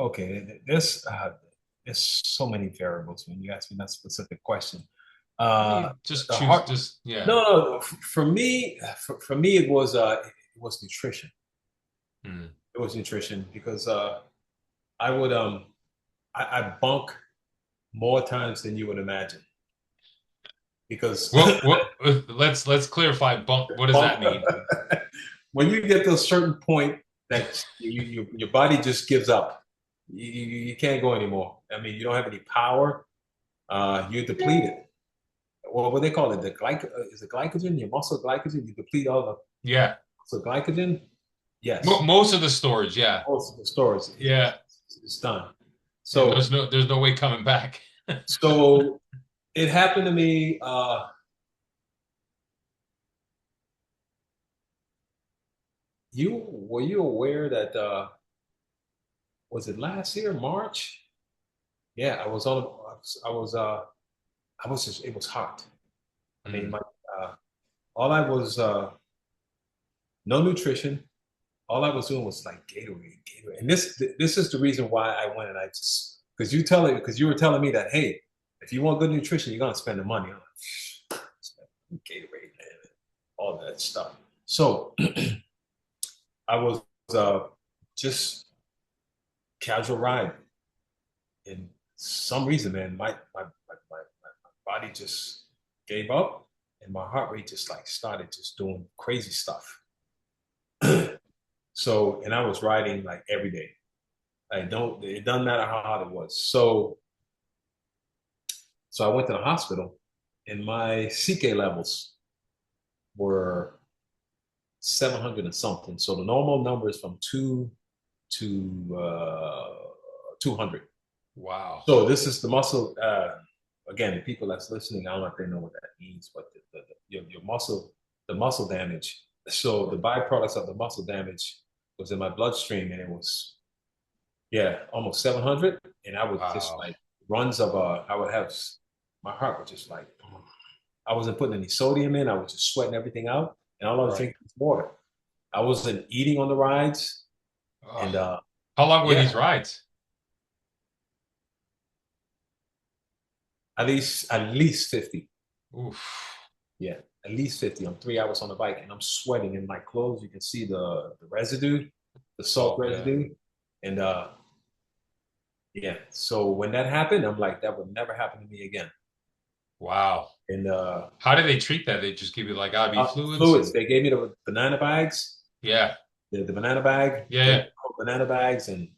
Okay, there's so many variables when you ask me that specific question. I Uh, mean just the choose heart, just yeah. no, for me, for me, it was nutrition. Hmm. It was nutrition because I would I bunk more times than you would imagine because What let's clarify bump. What does bunk that mean? when you get to a certain point that your body just gives up. You can't go anymore. I mean, you don't have any power. You're depleted. What they call it? Is it glycogen? Your muscle glycogen. You deplete all the Yeah. muscle glycogen. Yes, Most of the storage, yeah. most of the stores Yeah. it's done. And So there's no way coming back. so it happened to me. You were you aware that was it last year March? Yeah, I was just it was hot. I mean, Mm. uh, all I was no nutrition. All I was doing was like Gatorade, Gatorade, and this is the reason why I went and I just because you were telling me that hey, if you want good nutrition, you're gonna spend the money on Gatorade, man, all that stuff. So I was uh, just casual ride, and some reason, man, my body just gave up, and my heart rate just like started just doing crazy stuff. So, and I was riding like every day. I don't. It doesn't matter how hot it was. So I went to the hospital, and my CK levels were 700 and something. So the normal number is from 200. Wow. So this is the muscle. Again, the people that's listening, I don't know if they know what that means, but your muscle, the muscle damage. So the byproducts of the muscle damage was in my bloodstream, and it was yeah, almost 700. And I would just Wow. like runs of I would have my heart was just like I wasn't putting any sodium in. I was just sweating everything out, and all I was Right. drinking was water. I wasn't eating on the rides, Ugh. and How long were yeah, these rides? at least 50. Oof. Yeah, at least 50. I'm 3 hours on the bike, and I'm sweating in my clothes. You can see the residue, the salt Salt, yeah. residue, and yeah. So when that happened, I'm like, that would never happen to me again. Wow. And How do they treat that? They just give you like IV fluids fluids. and They gave me the banana bags, yeah. the banana bag. Yeah, Gave yeah. me banana bags, and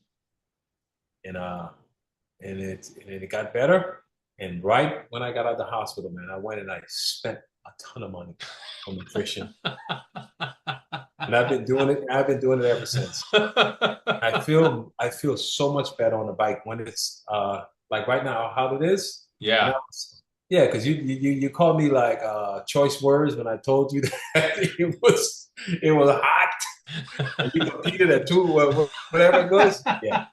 it got better. And right when I got out of the hospital, man, I went and I spent a ton of money on nutrition, and I've been doing it. I've been doing it ever since. I feel so much better on the bike when it's like right now how it is. And Yeah. yeah, because you called me like choice words when I told you that it was hot and you competed at two whatever it was. Yeah.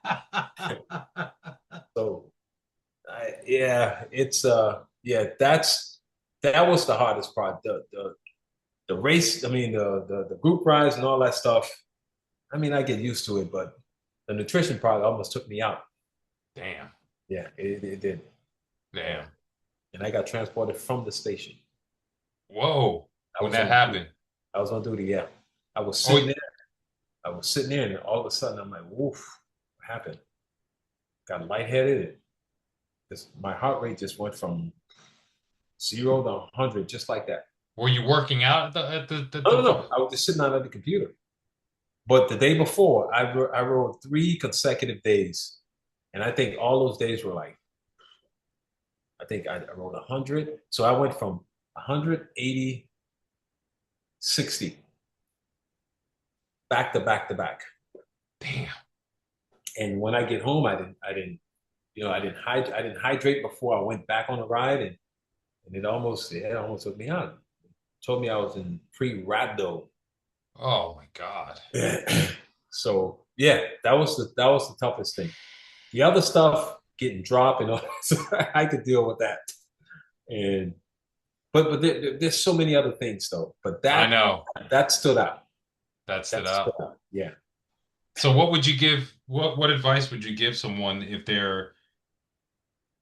So yeah, it's yeah, that was the hardest part. The race, I mean the group rides and all that stuff. I mean, I get used to it, but the nutrition part almost took me out. Damn. Yeah, it did. Uh, Damn. and I got transported from the station. Whoa. I When was that on duty. happened. I was on duty. Yeah, I was Oh, sitting there. I was sitting there, and all of a sudden, I'm like, "Woof! What happened?" Got lightheaded. My heart rate just went from 0 to 100, just like that. were you working out at No, no, the no. I was just sitting out at the computer. But the day before, I rode 3 consecutive days, and I think all those days were like I think I rode 100. So I went from 180, 60, back to back to back. damn. And when I get home, I didn't hydrate before I went back on the ride, and it almost took me out. It told me I was in pre-rhabdo. Oh my God. So Yeah, that was the toughest thing. The other stuff, getting dropped and all, so I could deal with that. And there's so many other things though. But I that know that stood out. that stood That stood out. out. Yeah. So what would you give, what advice would you give someone if they're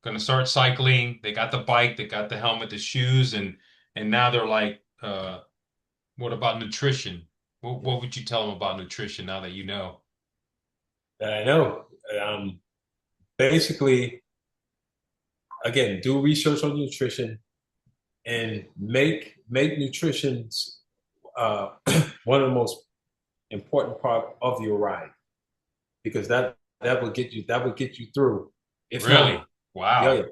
going to start cycling? They got the bike, they got the helmet, the shoes, and now they're like, what about nutrition? What would you tell them about nutrition now that you know? I know. Um, Basically, again, do research on nutrition and make nutrition uh, one of the most important part of your ride because that will get you through. If not, Really? yeah, yeah, Wow.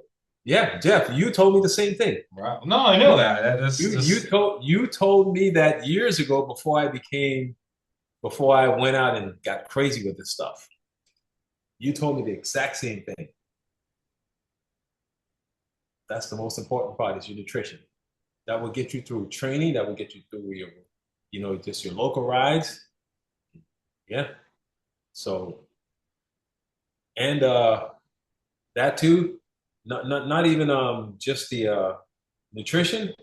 yeah, Jeff, you told me the same thing. Wow. No, I know You that. That's you just told me that years ago before I went out and got crazy with this stuff. You told me the exact same thing. That's the most important part is your nutrition. That will get you through training. That will get you through just your local rides. Yeah. So, and that too, not even just the nutrition.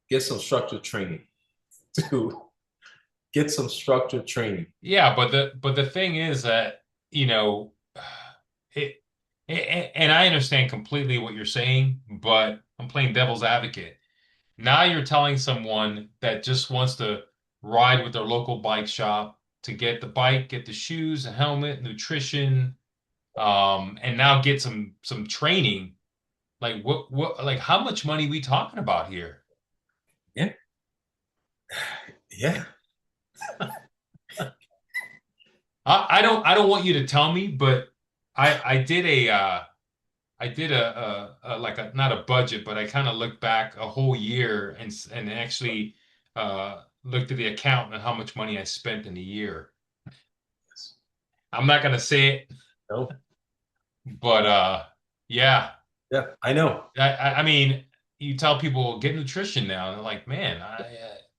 Get some structured training too. Get some structured training. yeah, but the thing is that, you know, it, and I understand completely what you're saying, but I'm playing devil's advocate. Now you're telling someone that just wants to ride with their local bike shop to get the bike, get the shoes, a helmet, nutrition, and now get some training. Like like how much money we talking about here? Yeah. Yeah. I don't want you to tell me, but I did I did like a not a budget, but I kind of looked back a whole year and actually looked at the account and how much money I spent in a year. I'm not gonna say it, No. but yeah. Yeah. I know. I mean, you tell people get nutrition now, and they're like, man,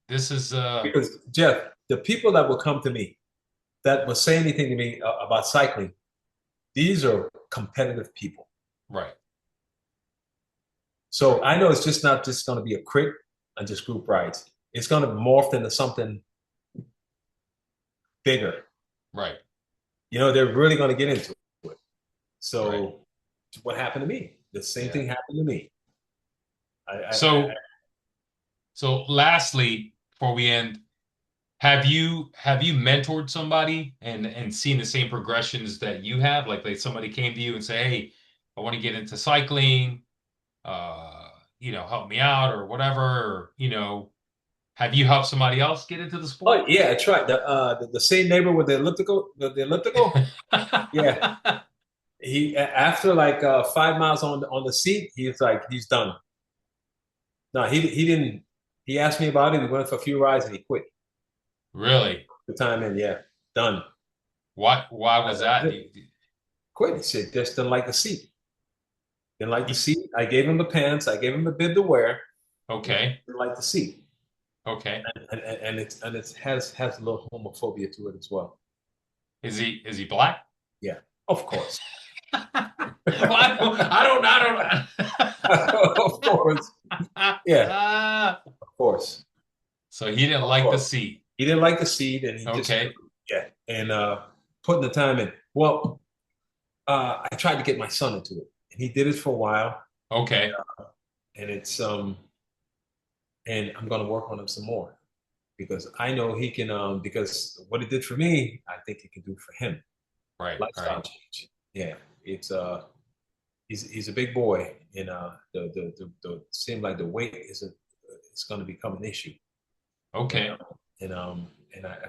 this is Because Jeff, the people that will come to me that will say anything to me about cycling, these are competitive people. right, So right, I know it's just not just going to be a crit and just group rides. It's going to morph into something bigger. right, They're really going to get into it. right. So what happened to me? The same Yeah. thing happened to me. I So so lastly, before we end, have you mentored somebody and seen the same progressions that you have? Like somebody came to you and say, "Hey, I want to get into cycling. Help me out or whatever." Or, have you helped somebody else get into the oh sport? yeah, I tried the same neighbor with the elliptical. Yeah, after like 5 miles on the seat, he's like he's done. No, he didn't. He asked me about it. We went for a few rides and he quit. Really? The time in, yeah, done. Why was That's that? it. Quit. He said just didn't like the seat. Didn't like the seat. I gave him the pants. I gave him the bib to wear. And Okay. didn't like the seat. Okay. And it has a little homophobia to it as well. Is he black? Yeah, of course, Well, of course. Yeah, of course, So he didn't of like the course. seat. He didn't like the seat, and he just Okay. yeah, and putting the time in. Well, I tried to get my son into it, and he did it for a while, Okay. and and I'm going to work on him some more because I know he can. Because what it did for me, I think it can do for him. Right. Lifestyle Right. change. Yeah, it's he's a big boy, and the seem like the weight isn't it's going to become an issue, and Okay.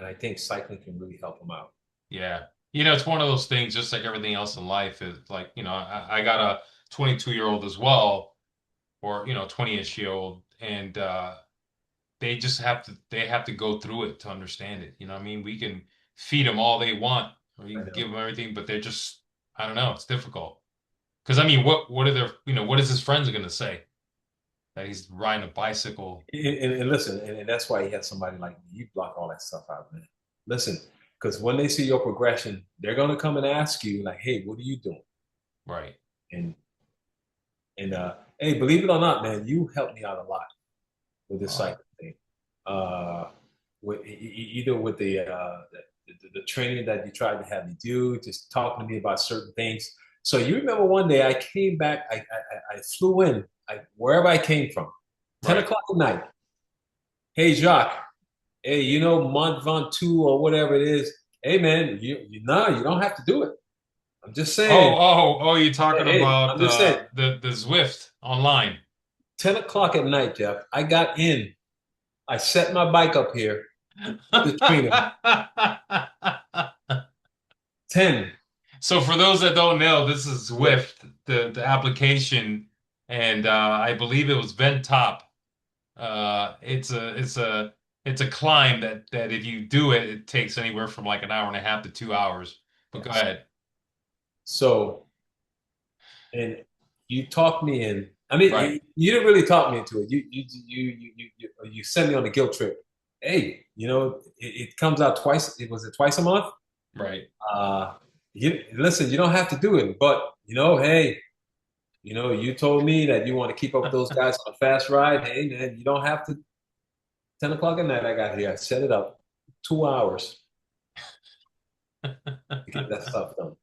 I think cycling can really help him out. Yeah. It's one of those things, just like everything else in life, is like, I got a 22-year-old as well, or, 20-ish-year-old, and they have to go through it to understand it. You know what I mean? We can feed them all they want, or you I can know. give them everything, but they're just, I don't know, it's difficult. Because I mean, what are their, what is his friends going to say? That he's riding a bicycle. And listen, and that's why he has somebody like me. You block all that stuff out, man. Listen, Because when they see your progression, they're gonna come and ask you, like, "Hey, what are you doing?" Right. And hey, believe it or not, man, you helped me out a lot with this Uh, cycle thing. Uh, either with the training that you tried to have me do, just talking to me about certain things. So you remember one day I came back, I flew in, wherever I came from, 10 right. o'clock at night. Hey, Jacques, hey, Mont Ventoux or whatever it is. Hey, man, no, you don't have to do it. I'm just saying. Oh, you're talking Hey, about I'm just saying. the Zwift online. 10 o'clock at night, Jeff. I got in. I set my bike up here with the trainer. 10. So for those that don't know, this is Zwift, the application, and I believe it was Ventop. It's a climb that if you do it, it takes anywhere from like an hour and a half to 2 hours. But go Yes. ahead. So, and you talked me in. I mean, Right, you didn't really talk me into it. You sent me on a guilt trip. Hey, it comes out twice. It was it twice a month. right. Uh, listen, you don't have to do it, but hey, you told me that you want to keep up with those guys on a fast ride. Hey, man, you don't have to. 10 o'clock at night, I got here. I set it up. 2 hours to get that stuff done.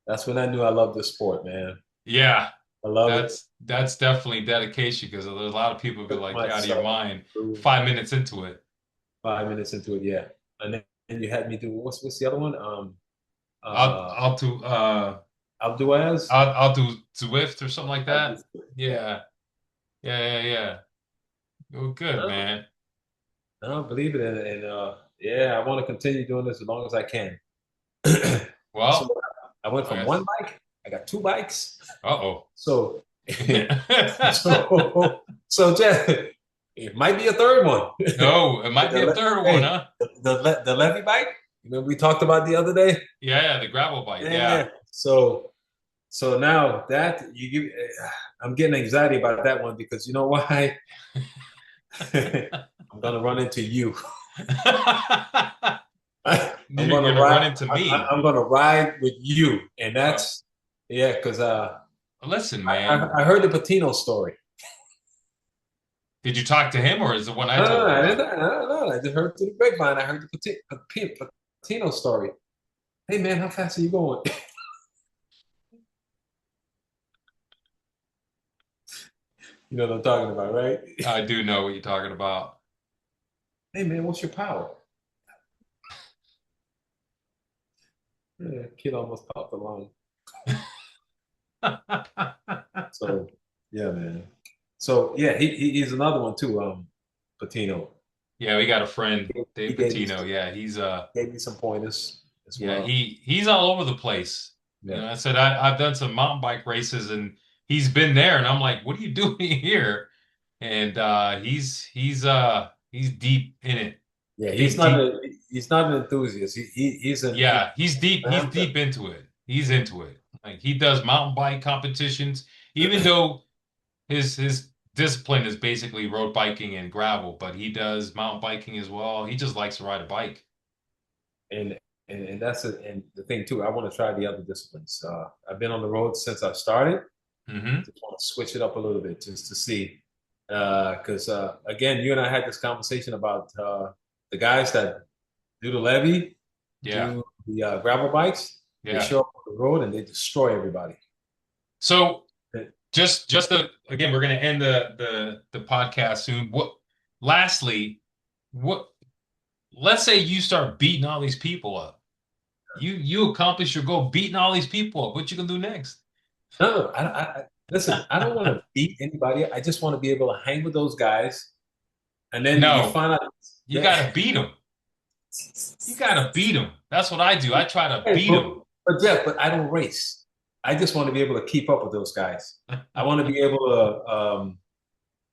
That's when I knew I loved this sport, man. Yeah, I love it. that's definitely dedication because there's a lot of people who be Took like, you're out of your myself mind through 5 minutes into it. 5 minutes into it, yeah. And you had me do what's the other one? I'll Uh, I'll do uh Abduaz. I'll do Zwift or something like that. Yeah. Yeah, yeah. Oh, good, No, man. I don't believe it, yeah, I want to continue doing this as long as I can. So Well, I went I from one guess. bike. I got two bikes. Uh-oh. So, so Jeff, it might be a third one. No, it might be a third one, Hey, huh? the levy bike. We talked about the other day. Yeah, the gravel bike. Yeah. Yeah. So now that you give, I'm getting anxiety about that one because you know why? I'm gonna run into you. I'm You're gonna gonna run ride. into me. I'm gonna ride with you, and Uh, that's yeah. Because listen, I man. heard the Patino story. Did you talk to him or is the one I No, no, told no, you I didn't. about? I don't know. I just heard through the grapevine. I heard the Patino story. Hey man, how fast are you going? You know what I'm talking about, right? I do know what you're talking about. Hey man, what's your power? Yeah, kid almost popped the lung. So yeah, man. So yeah, he's another one too. Patino. Yeah, we got a friend, He Dave gave me Patino. Yeah, he's some pointers as yeah, well. he's all over the place. Yeah, I said I've done some mountain bike races and he's been there and I'm like, what are you doing here? And he's deep in it. yeah. Deep, deep. He's not an enthusiast. Yeah, he's Man, deep into it. He's into it. Like he does mountain bike competitions, even though his discipline is basically road biking and gravel, but he does mountain biking as well. He just likes to ride a bike. and and that's it. And the thing too, I want to try the other disciplines. I've been on the road since I started. I Hmm. just want to switch it up a little bit just to see. Because again, you and I had this conversation about the guys that do the levy, Yeah. do the gravel bikes. They Yeah. show up on the road and they destroy everybody. So just again, we're gonna end the podcast soon. Lastly, what let's say you start beating all these people up. You accomplish your goal beating all these people up. What you gonna do next? No, listen. I don't want to beat anybody. I just want to be able to hang with those guys, and then you No, find out you gotta that. beat them. You gotta beat them. That's what I do. I try to Hey, beat them. but Jeff, but I don't race. I just want to be able to keep up with those guys. I want to be able to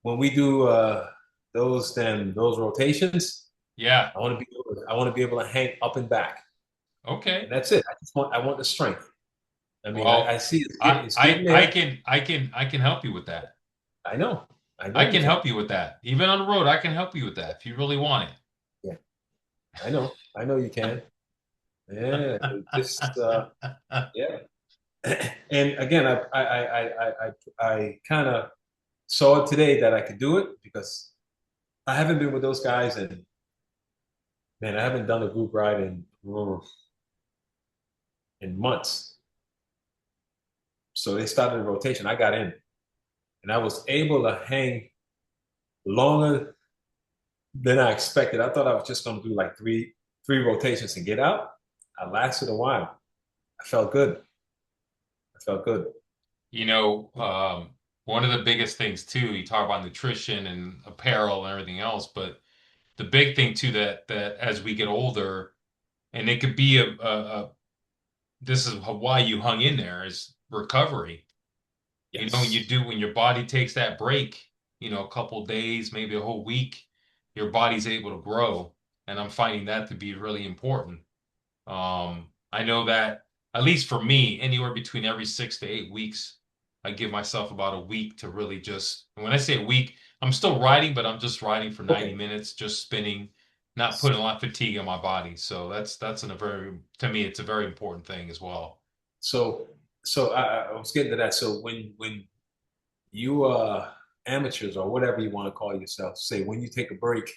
when we do those rotations. Yeah. I want to be able to hang up and back, and Okay. that's it. I want the strength. I mean, I Well, see it's getting there. I can help you with that. I I know you can can. help you with that. Even on the road, I can help you with that if you really want it. Yeah. I know you can. Yeah, just yeah. And again, I kind of saw it today that I could do it because I haven't been with those guys, and man, I haven't done a group ride in months. So they started a rotation. I got in, and I was able to hang longer than I expected. I thought I was just going to do like three rotations and get out. I lasted a while. I felt good. I felt good. You know, one of the biggest things too, you talk about nutrition and apparel and everything else, but the big thing too that as we get older, and it could be a this is why you hung in there is recovery. You know, Yes. when your body takes that break, a couple days, maybe a whole week, your body's able to grow. And I'm finding that to be really important. I know that at least for me, anywhere between every 6 to 8 weeks, I give myself about a week to really just, and when I say a week, I'm still riding, but I'm just riding for 90 Okay. minutes, just spinning, not putting a lot of fatigue on my body. So to me, it's a very important thing as well. So I was getting to that. So when you amateurs or whatever you want to call yourself, say when you take a break,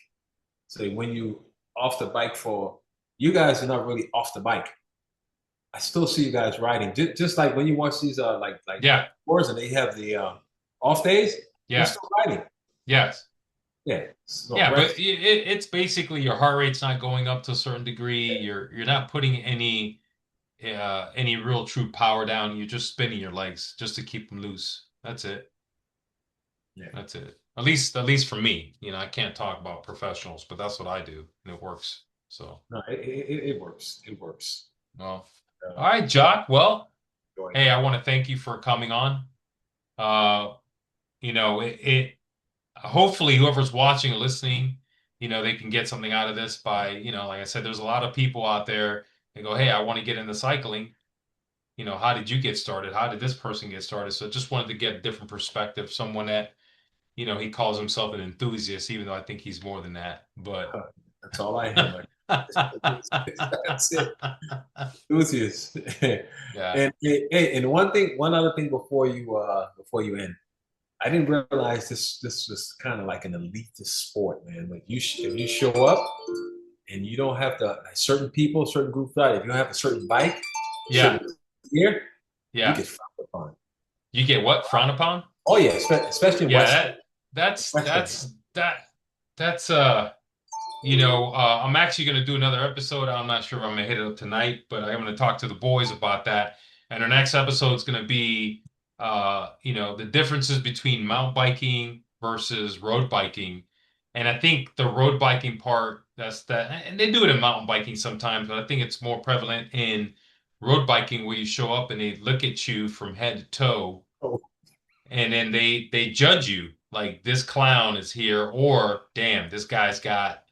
say when you off the bike for you guys are not really off the bike. I still see you guys riding. Just like when you watch these like Yeah. wars and they have the off days, you're Yeah. still riding. Yes. Yeah. So Yeah, but rest. it's basically your heart rate's not going up to a certain degree. You're not putting any real true power down. You're just spinning your legs just to keep them loose. That's it. Yeah. That's it. At least for me. I can't talk about professionals, but that's what I do, and it works. So, No, it works. It works. well, Uh, all right, Jock. Well, enjoy. hey, I want to thank you for coming on. Uh, it hopefully whoever's watching or listening, they can get something out of this by, like I said, there's a lot of people out there that go, hey, I want to get into cycling. How did you get started? How did this person get started? So just wanted to get a different perspective. Someone that, he calls himself an enthusiast, even though I think he's more than that. But That's all I am. That's it. Enthusiast. yeah, And hey, and one other thing before you end, I didn't realize this was kind of like an elitist sport, man. Like if you show up and you don't have to like certain people, certain groups, right? If you don't have a certain bike, yeah, certain gear, you yeah. get frowned upon. You get what? Frowned upon? Oh yeah, especially in Yeah, Western that's Western. that's that that's I'm actually going to do another episode. I'm not sure if I'm going to hit it up tonight, but I'm going to talk to the boys about that. And our next episode is going to be, the differences between mountain biking versus road biking. And I think the road biking part, that's that, and they do it in mountain biking sometimes, but I think it's more prevalent in road biking where you show up and they look at you from head to toe, Oh, and then they judge you like this clown is here, or damn, this guy's got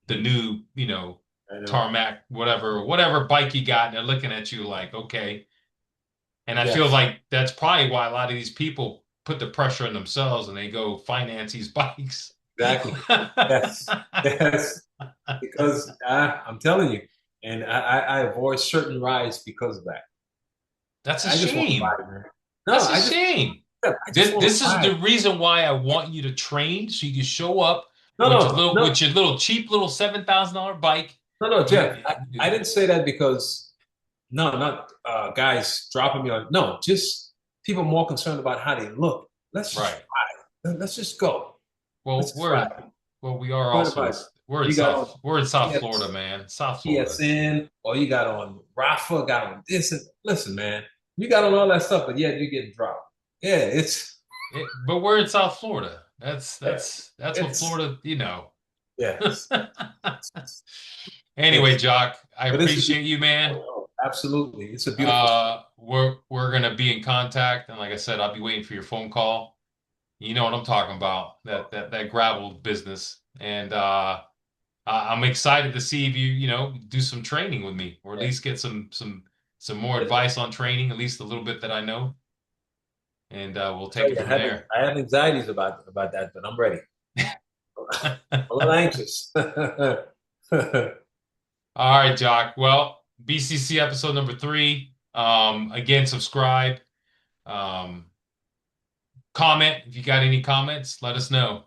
the new, I know. tarmac, whatever bike you got, and they're looking at you like, okay. And I feel Yes, like that's probably why a lot of these people put the pressure on themselves and they go finance these bikes. exactly. Yes, yes. Because I'm telling you, and I avoid certain rides because of that. That's a I just want to shame. ride, man. No, That's a shame. I just This want to this is ride. the reason why I want you to train so you can show up No, no, no, with your little cheap little $7,000 bike. no, You, Jeff. I didn't say that because no, not guys dropping me on. No, just people more concerned about how they look. Let's just right. ride. Let's just go. Let's Well, just ride. we are What also about we're in you got on South Florida, PS, man. South Florida. PSN or you got on Rafa, got on this? And, listen, man, you got on all that stuff, but yet you're getting dropped. Yeah, But we're in South Florida. yeah, That's what it's Florida. yes. Anyway, It's Jock, I but it's a appreciate you, beautiful man. sport. Oh, absolutely. It's a beautiful sport. We're gonna be in contact, and like I said, I'll be waiting for your phone call. You know what I'm talking about, that gravel business. And I'm excited to see if you do some training with me, or at Yeah. least get some more advice on training, at least a little bit that I know, and we'll Tell take it you, from there. I have anxieties about that, but I'm ready. I'm a little anxious. All right, Jock. Well, BCC episode number three. Again, subscribe. Um, Comment if you got any comments. Let us know.